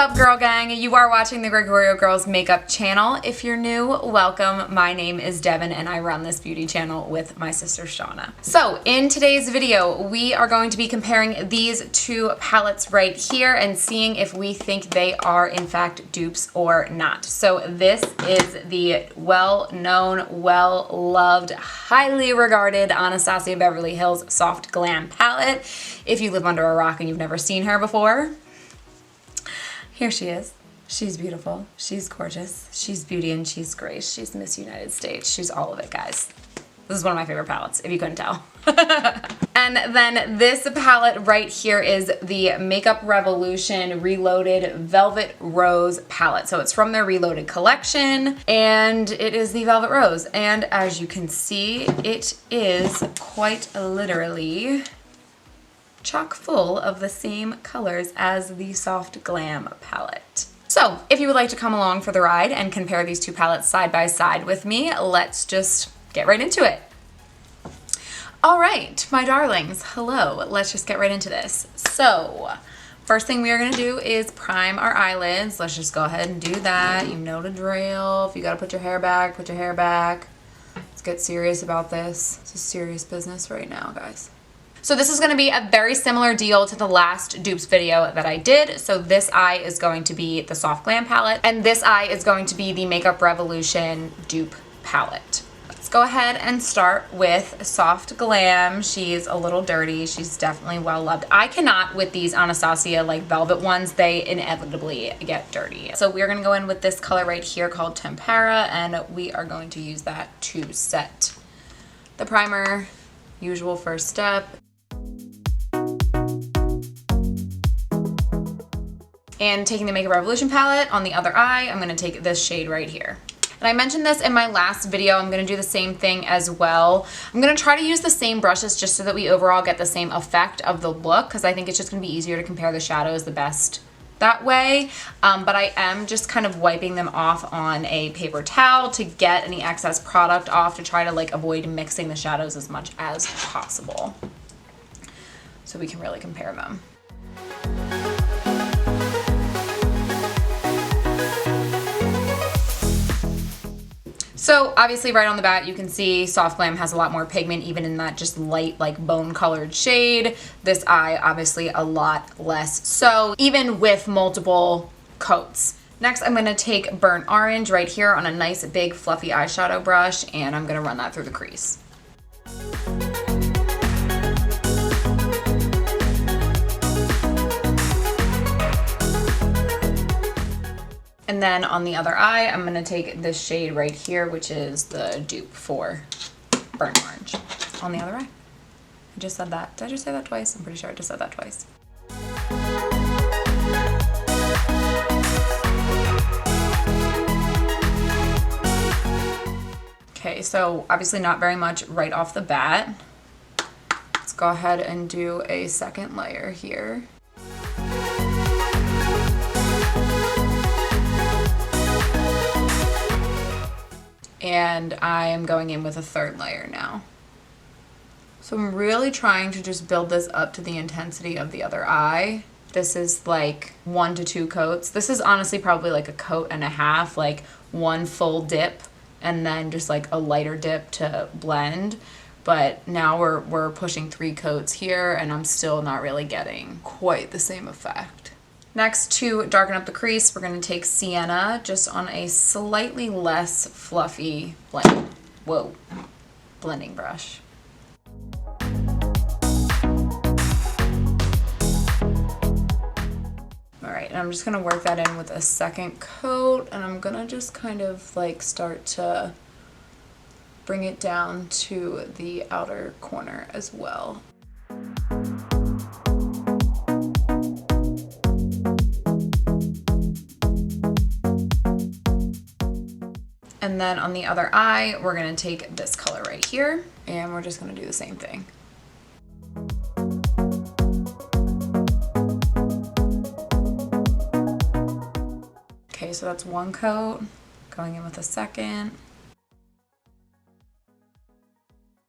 up, girl gang? You are watching the Gregorio Girls Makeup channel. If you're new, welcome. My name is Devin and I run this beauty channel with my sister Shauna. So in today's video, we are going to be comparing these two palettes right here and seeing if we think they are in fact dupes or not. So this is the well-known, well-loved, highly regarded Anastasia Beverly Hills Soft Glam palette. If you live under a rock and you've never seen her before, here she is. She's beautiful. She's gorgeous. She's beauty and she's grace. She's Miss United States. She's all of it, guys. This is one of my favorite palettes, if you couldn't tell. And then this palette right here is the Makeup Revolution Reloaded Velvet Rose palette. So it's from their Reloaded collection, and it is the Velvet Rose. And as you can see, it is quite literally chock full of the same colors as the Soft Glam palette. So if you would like to come along for the ride and compare these two palettes side by side with me, let's just get right into it. All right, my darlings, hello. Let's just get right into this. So first thing we are gonna do is prime our eyelids. Let's just go ahead and do that. You know the drill. If you gotta put your hair back, put your hair back. Let's get serious about this. It's a serious business right now, guys. So this is going to be a very similar deal to the last dupes video that I did. So this eye is going to be the Soft Glam palette, and this eye is going to be the Makeup Revolution dupe palette. Let's go ahead and start with Soft Glam. She's a little dirty. She's definitely well loved. I cannot with these Anastasia like velvet ones. They inevitably get dirty. So we're going to go in with this color right here called Tempera, and we are going to use that to set the primer. Usual first step. And taking the Makeup Revolution palette on the other eye, I'm gonna take this shade right here. And I mentioned this in my last video, I'm gonna do the same thing as well. I'm gonna try to use the same brushes just so that we overall get the same effect of the look, because I think it's just gonna be easier to compare the shadows the best that way. But I am just kind of wiping them off on a paper towel to get any excess product off, to try to like avoid mixing the shadows as much as possible, so we can really compare them. So obviously right on the bat, you can see Soft Glam has a lot more pigment, even in that just light, like bone colored shade. This eye, obviously a lot less so, even with multiple coats. Next, I'm gonna take Burnt Orange right here on a nice big fluffy eyeshadow brush, and I'm gonna run that through the crease. And then on the other eye, I'm gonna take this shade right here, which is the dupe for Burnt Orange on the other eye. I just said that. Did I just say that twice? I'm pretty sure I just said that twice. Okay, so obviously not very much right off the bat. Let's go ahead and do a second layer here. And I am going in with a third layer now. So I'm really trying to just build this up to the intensity of the other eye. This is like 1 to 2 coats. This is honestly probably like a coat and a half, like one full dip and then just like a lighter dip to blend. But now we're pushing 3 coats here, and I'm still not really getting quite the same effect. Next, to darken up the crease, we're going to take Sienna just on a slightly less fluffy blending brush. All right, and I'm just going to work that in with a second coat, and I'm going to just kind of like start to bring it down to the outer corner as well. And then on the other eye, we're gonna take this color right here, and we're just gonna do the same thing. Okay, so that's one coat, going in with a second.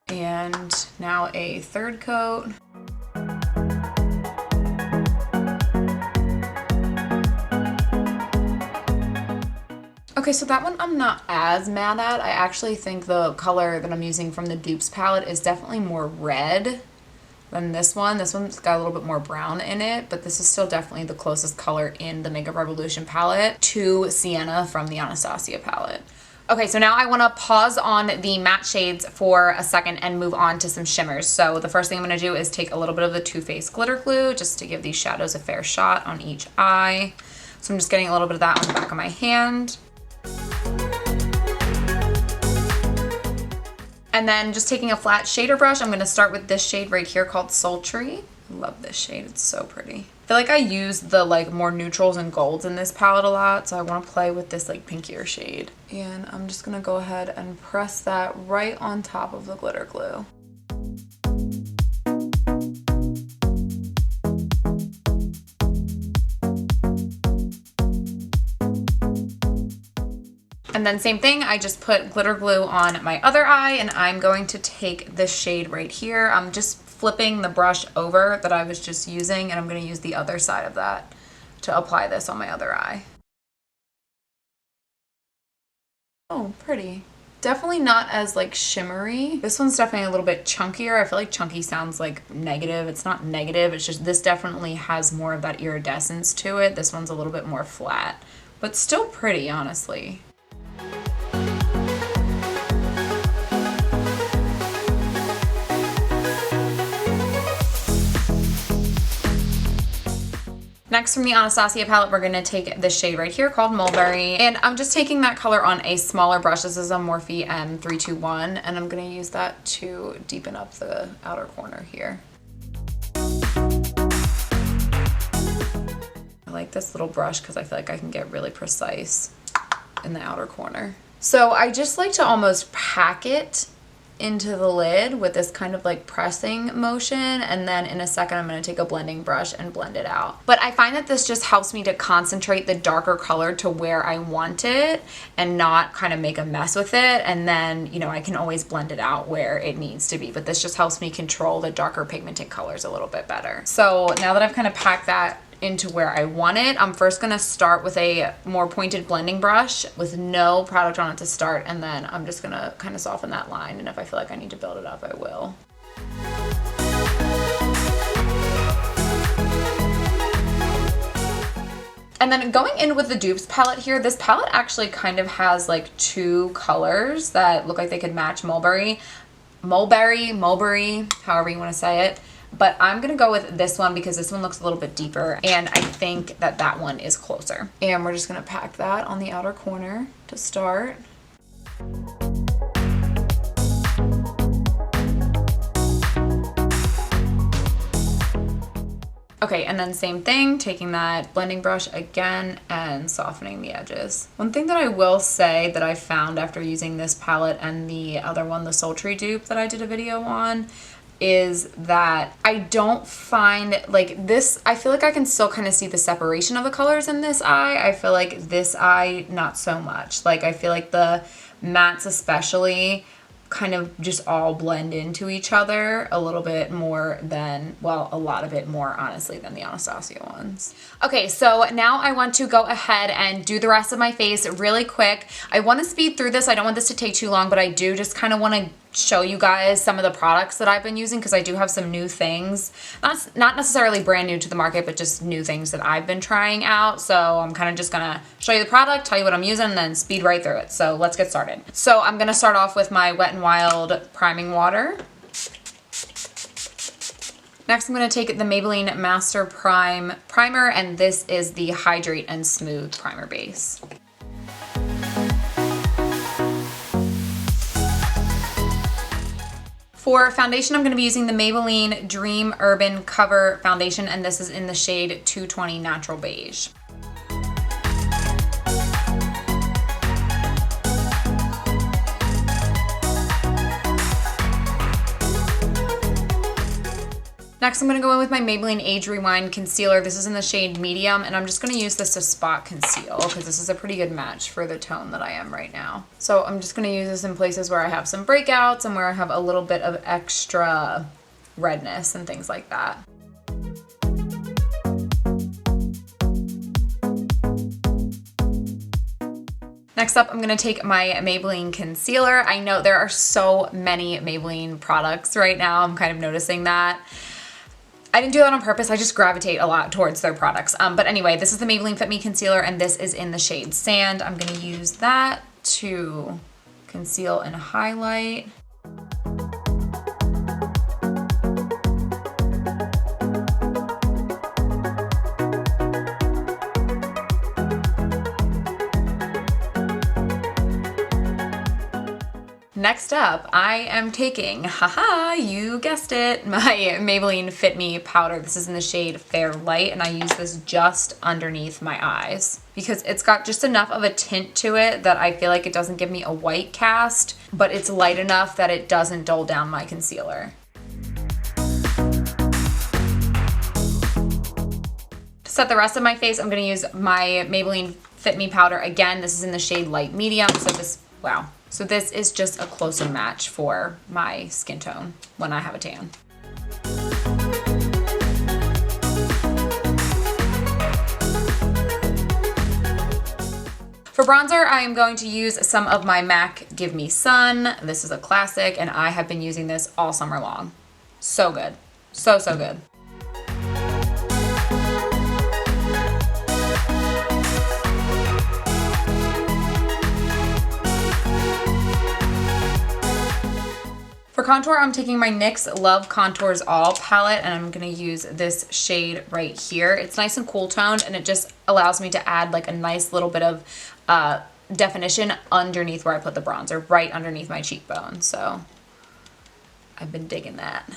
And now a third coat. Okay, so that one I'm not as mad at. I actually think the color that I'm using from the Dupes palette is definitely more red than this one. This one's got a little bit more brown in it, but this is still definitely the closest color in the Makeup Revolution palette to Sienna from the Anastasia palette. Okay, so now I want to pause on the matte shades for a second and move on to some shimmers. So the first thing I'm going to do is take a little bit of the Too Faced glitter glue just to give these shadows a fair shot on each eye. So I'm just getting a little bit of that on the back of my hand. And then just taking a flat shader brush, I'm going to start with this shade right here called Sultry. I love this shade. It's so pretty. I feel like I use the like more neutrals and golds in this palette a lot, so I want to play with this like pinkier shade. And I'm just going to go ahead and press that right on top of the glitter glue. And then same thing, I just put glitter glue on my other eye, and I'm going to take this shade right here. I'm just flipping the brush over that I was just using, and I'm going to use the other side of that to apply this on my other eye. Oh, pretty. Definitely not as like shimmery. This one's definitely a little bit chunkier. I feel like chunky sounds like negative. It's not negative, it's just this definitely has more of that iridescence to it. This one's a little bit more flat, but still pretty, honestly. Next, from the Anastasia palette, we're going to take this shade right here called Mulberry. And I'm just taking that color on a smaller brush. This is a Morphe M321. And I'm going to use that to deepen up the outer corner here. I like this little brush because I feel like I can get really precise in the outer corner. So I just like to almost pack it into the lid with this kind of like pressing motion, and then in a second I'm going to take a blending brush and blend it out. But I find that this just helps me to concentrate the darker color to where I want it and not kind of make a mess with it, and then, you know, I can always blend it out where it needs to be, but this just helps me control the darker pigmented colors a little bit better. So now that I've kind of packed that into where I want it, I'm first going to start with a more pointed blending brush with no product on it to start, and then I'm just going to kind of soften that line, and if I feel like I need to build it up, I will. And then going in with the Dupes palette here, this palette actually kind of has like two colors that look like they could match Mulberry, however you want to say it. But I'm going to go with this one because this one looks a little bit deeper, and I think that that one is closer. And we're just going to pack that on the outer corner to start. Okay, and then same thing, taking that blending brush again and softening the edges. One thing that I will say that I found after using this palette and the other one, the Sultry dupe that I did a video on, is that I don't find like this, I feel like I can still kind of see the separation of the colors in this eye. I feel like this eye, not so much. Like I feel like the mattes especially kind of just all blend into each other a little bit more than, well, a lot of it more honestly than the Anastasia ones. Okay, so now I want to go ahead and do the rest of my face really quick. I want to speed through this. I don't want this to take too long, but I do just kind of want to show you guys some of the products that I've been using because I do have some new things. That's not necessarily brand new to the market, but just new things that I've been trying out. So I'm kind of just gonna show you the product, tell you what I'm using, and then speed right through it. So let's get started. So I'm gonna start off with my Wet n Wild priming water. Next, I'm gonna take the Maybelline Master Prime Primer, and this is the Hydrate and Smooth Primer Base. For foundation, I'm going to be using the Maybelline Dream Urban Cover Foundation, and this is in the shade 220 Natural Beige. Next, I'm going to go in with my Maybelline Age Rewind Concealer. This is in the shade Medium, and I'm just going to use this to spot conceal because this is a pretty good match for the tone that I am right now. So I'm just going to use this in places where I have some breakouts and where I have a little bit of extra redness and things like that. Next up, I'm gonna take my Maybelline concealer. I know there are so many Maybelline products right now. I'm kind of noticing that. I didn't do that on purpose. I just gravitate a lot towards their products. But anyway, this is the Maybelline Fit Me Concealer, and this is in the shade Sand. I'm gonna use that to conceal and highlight. Next up, I am taking, haha, you guessed it, my Maybelline Fit Me powder. This is in the shade Fair Light, and I use this just underneath my eyes because it's got just enough of a tint to it that I feel like it doesn't give me a white cast, but it's light enough that it doesn't dull down my concealer. To set the rest of my face, I'm gonna use my Maybelline Fit Me powder. Again, this is in the shade Light Medium, so this, wow. So this is just a closer match for my skin tone when I have a tan. For bronzer, I am going to use some of my MAC Give Me Sun. This is a classic, and I have been using this all summer long. So good. So, so good. For contour, I'm taking my NYX Love Contours All palette, and I'm gonna use this shade right here. It's nice and cool toned, and it just allows me to add like a nice little bit of definition underneath where I put the bronzer, right underneath my cheekbone. So I've been digging that.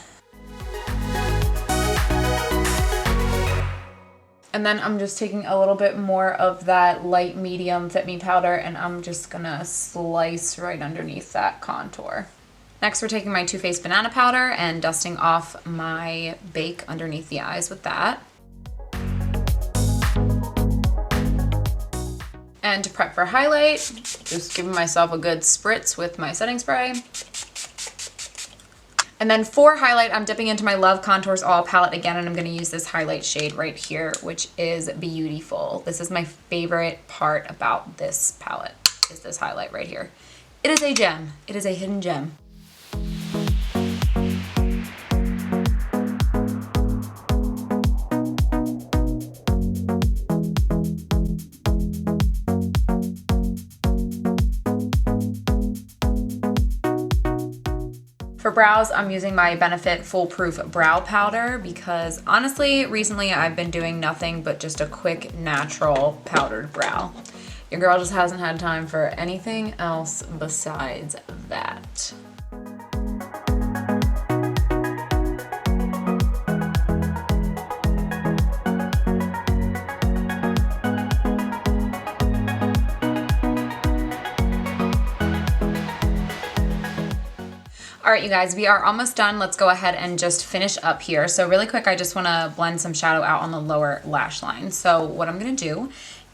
And then I'm just taking a little bit more of that light medium Fit Me powder, and I'm just gonna slice right underneath that contour. Next, we're taking my Too Faced Banana Powder and dusting off my bake underneath the eyes with that. And to prep for highlight, just giving myself a good spritz with my setting spray. And then for highlight, I'm dipping into my Love Contours All palette again, and I'm gonna use this highlight shade right here, which is Beautiful. This is my favorite part about this palette, is this highlight right here. It is a gem. It is a hidden gem. For brows, I'm using my Benefit Foolproof Brow Powder because honestly, recently I've been doing nothing but just a quick, natural powdered brow. Your girl just hasn't had time for anything else besides that. All right, you guys, we are almost done. Let's go ahead and just finish up here. So really quick, I just wanna blend some shadow out on the lower lash line. So what I'm gonna do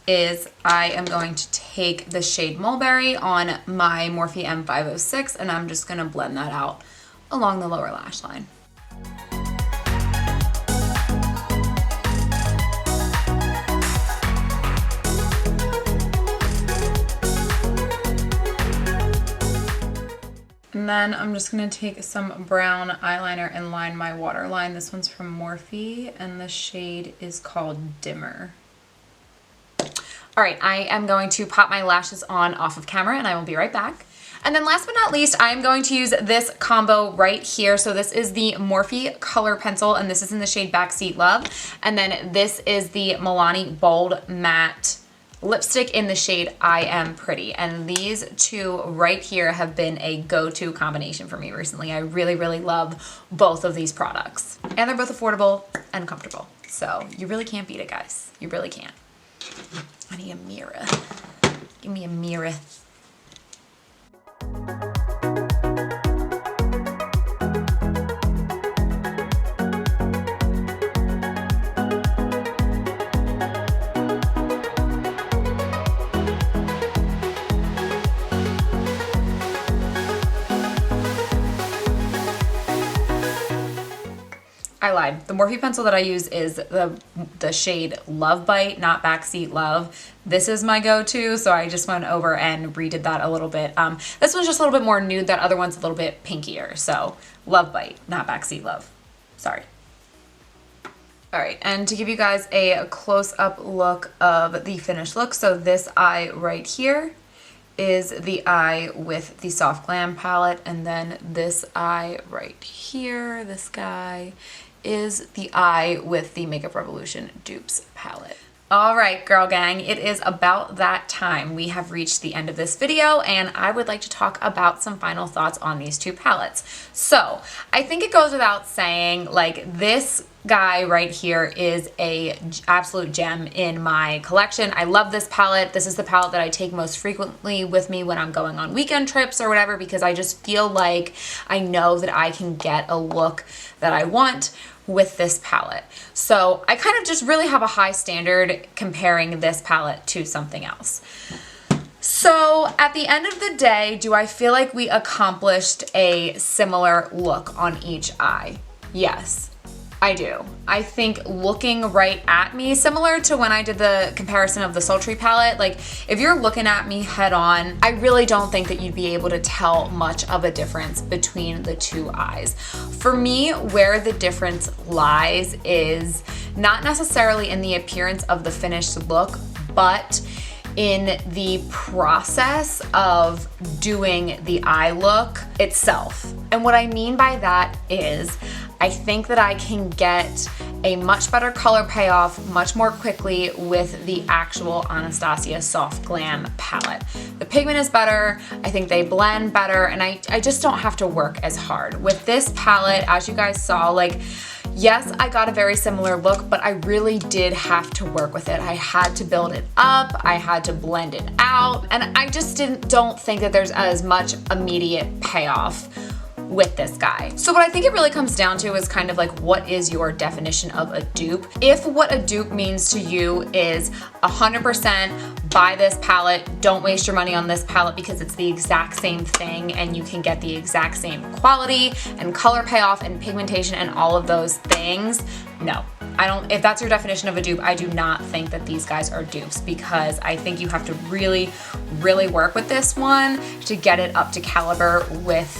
is I am going to take the shade Mulberry on my Morphe M506, and I'm just gonna blend that out along the lower lash line. And then I'm just gonna take some brown eyeliner and line my waterline. This one's from Morphe, and the shade is called Dimmer. All right, I am going to pop my lashes on off of camera, and I will be right back. And then last but not least, I'm going to use this combo right here. So this is the Morphe Color Pencil, and this is in the shade Backseat Love. And then this is the Milani Bold Matte lipstick in the shade I Am Pretty. And these two right here have been a go-to combination for me recently. I really, really love both of these products. And they're both affordable and comfortable. So you really can't beat it, guys. You really can't. I need a mirror. Give me a mirror. I lied. The Morphe pencil that I use is the shade Love Bite, not Backseat Love. This is my go-to, so I just went over and redid that a little bit. This one's just a little bit more nude. That other one's a little bit pinkier. So Love Bite, not Backseat Love. Sorry. All right, and to give you guys a close-up look of the finished look, so this eye right here is the eye with the Soft Glam palette, and then this eye right here, this guy, is the eye with the Makeup Revolution Dupes palette. All right, girl gang, it is about that time. We have reached the end of this video, and I would like to talk about some final thoughts on these two palettes. So I think it goes without saying, like, this guy right here is a absolute gem in my collection. I love this palette. This is the palette that I take most frequently with me when I'm going on weekend trips or whatever, because I just feel like I know that I can get a look that I want with this palette. So I kind of just really have a high standard comparing this palette to something else. So at the end of the day, do I feel like we accomplished a similar look on each eye? Yes, I do. I think looking right at me, similar to when I did the comparison of the Sultry palette, like if you're looking at me head on, I really don't think that you'd be able to tell much of a difference between the two eyes. For me, where the difference lies is not necessarily in the appearance of the finished look, but in the process of doing the eye look itself. And what I mean by that is I think that I can get a much better color payoff much more quickly with the actual Anastasia Soft Glam palette. The pigment is better, I think they blend better, and I just don't have to work as hard. With this palette, as you guys saw, like, yes, I got a very similar look, but I really did have to work with it. I had to build it up, I had to blend it out, and I just don't think that there's as much immediate payoff with this guy. So what I think it really comes down to is kind of like, what is your definition of a dupe? If what a dupe means to you is 100% buy this palette, don't waste your money on this palette because it's the exact same thing and you can get the exact same quality and color payoff and pigmentation and all of those things, no. I don't, if that's your definition of a dupe, I do not think that these guys are dupes, because I think you have to really, really work with this one to get it up to caliber with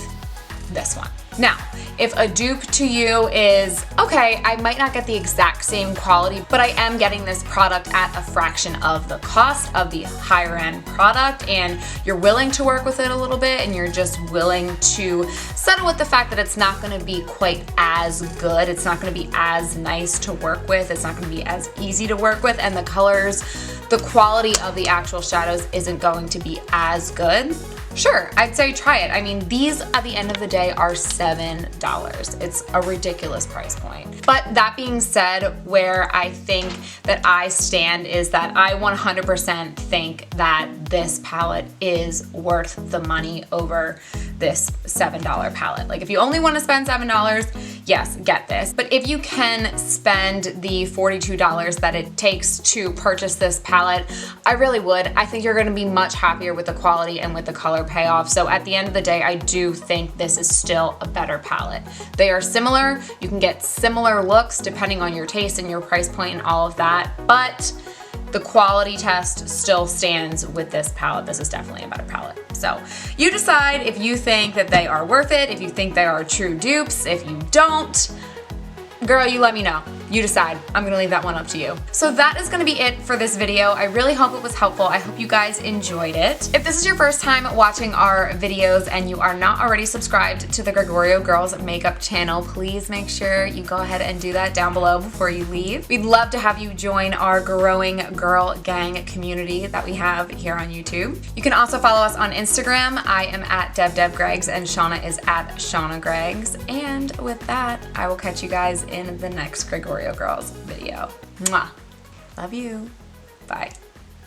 this one. Now, if a dupe to you is, okay, I might not get the exact same quality, but I am getting this product at a fraction of the cost of the higher end product, and you're willing to work with it a little bit, and you're just willing to settle with the fact that it's not gonna be quite as good, it's not gonna be as nice to work with, it's not gonna be as easy to work with, and the colors, the quality of the actual shadows isn't going to be as good, sure, I'd say try it. I mean, these at the end of the day are $7. It's a ridiculous price point. But that being said, where I think that I stand is that I 100% think that this palette is worth the money over this $7 palette. Like, if you only want to spend $7, yes, get this. But if you can spend the $42 that it takes to purchase this palette, I really would. I think you're going to be much happier with the quality and with the color payoff. So at the end of the day, I do think this is still a better palette. They are similar. You can get similar looks depending on your taste and your price point and all of that. But the quality test still stands with this palette. This is definitely a better palette. So you decide if you think that they are worth it, if you think they are true dupes. If you don't, girl, you let me know. You decide. I'm gonna leave that one up to you. So that is gonna be it for this video. I really hope it was helpful. I hope you guys enjoyed it. If this is your first time watching our videos and you are not already subscribed to the Gregorio Girls Makeup channel, please make sure you go ahead and do that down below before you leave. We'd love to have you join our growing girl gang community that we have here on YouTube. You can also follow us on Instagram. I am at DevDevGregs and Shauna is at ShaunaGregs. And with that, I will catch you guys in the next Gregorio Girls video. Mwah. Love you. Bye.